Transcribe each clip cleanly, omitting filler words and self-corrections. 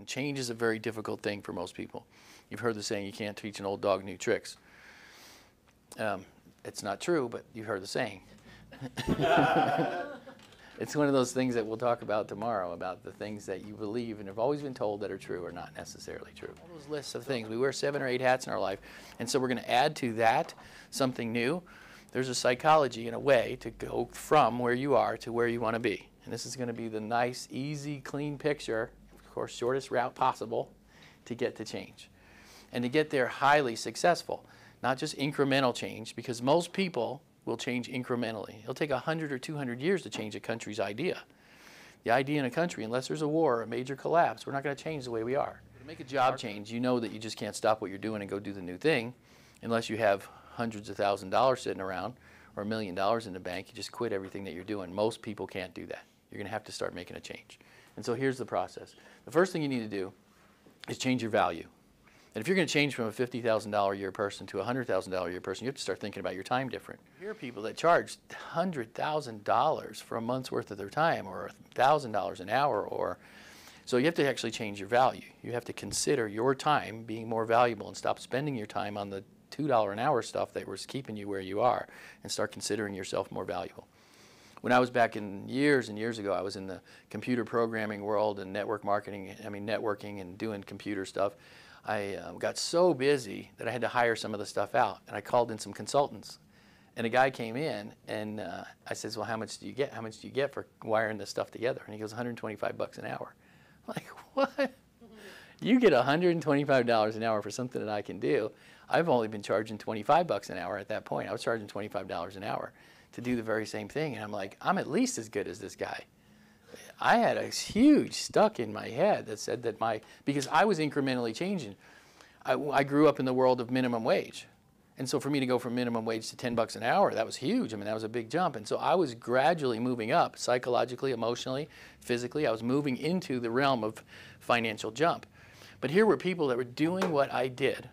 And change is a very difficult thing for most people. You've heard the saying, you can't teach an old dog new tricks. It's not true, but you've heard the saying. It's one of those things that we'll talk about tomorrow, about the things that you believe and have always been told that are true are not necessarily true. All those lists of things. We wear 7 or 8 hats in our life, and so we're going to add to that something new. There's a psychology and a way to go from where you are to where you want to be. And this is going to be the nice, easy, clean picture, of course, shortest route possible to get to change. And to get there highly successful, not just incremental change, because most people will change incrementally. It'll take 100 or 200 years to change a country's idea. The idea in a country, unless there's a war or a major collapse, we're not going to change the way we are. To make a job change, you know that you just can't stop what you're doing and go do the new thing unless you have hundreds of $1,000s sitting around or $1 million in the bank. You just quit everything that you're doing. Most people can't do that. You're going to have to start making a change. And so here's the process. The first thing you need to do is change your value. And if you're going to change from a $50,000 a year person to a $100,000 a year person, you have to start thinking about your time different. You hear people that charge $100,000 for a month's worth of their time, or $1,000 an hour, or so you have to actually change your value. You have to consider your time being more valuable and stop spending your time on the $2 an hour stuff that was keeping you where you are, and start considering yourself more valuable. When I was back in years and years ago, I was in the computer programming world and network marketing, networking and doing computer stuff. I got so busy that I had to hire some of the stuff out, and I called in some consultants. And a guy came in, and I says, well, how much do you get? How much do you get for wiring this stuff together? And he goes, $125 an hour. I'm like, what? You get $125 an hour for something that I can do. I've only been charging $25 an hour at that point. I was charging $25 an hour to do the very same thing. And I'm like, I'm at least as good as this guy. I had a huge stuck in my head that said that because I was incrementally changing. I grew up in the world of minimum wage. And so for me to go from minimum wage to $10 an hour, that was huge. That was a big jump. And so I was gradually moving up psychologically, emotionally, physically. I was moving into the realm of financial jump. But here were people that were doing what I did,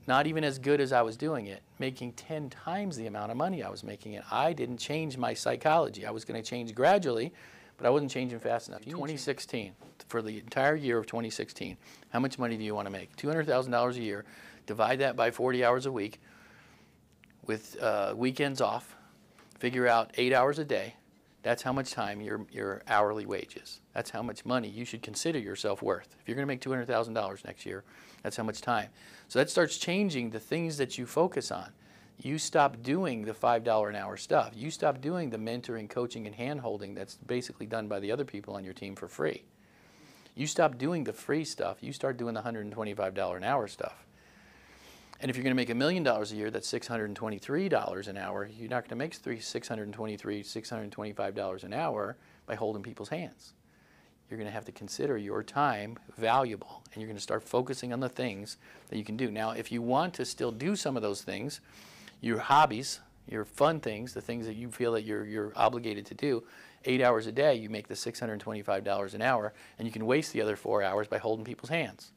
not even as good as I was doing it, making 10 times the amount of money I was making. And I didn't change my psychology. I was going to change gradually, but I wasn't changing fast enough. 2016, for the entire year of 2016, how much money do you want to make? $200,000 a year. Divide that by 40 hours a week with weekends off. Figure out 8 hours a day. That's how much time your hourly wage is. That's how much money you should consider yourself worth. If you're going to make $200,000 next year, that's how much time. So that starts changing the things that you focus on. You stop doing the $5 an hour stuff. You stop doing the mentoring, coaching, and hand-holding that's basically done by the other people on your team for free. You stop doing the free stuff. You start doing the $125 an hour stuff. And if you're going to make $1 million a year, that's $623 an hour. You're not going to make $625 an hour by holding people's hands. You're going to have to consider your time valuable, and you're going to start focusing on the things that you can do. Now, if you want to still do some of those things, your hobbies, your fun things, the things that you feel that you're obligated to do, 8 hours a day, you make the $625 an hour, and you can waste the other 4 hours by holding people's hands.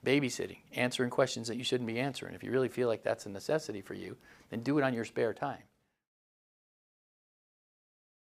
Babysitting, answering questions that you shouldn't be answering. If you really feel like that's a necessity for you, then do it on your spare time.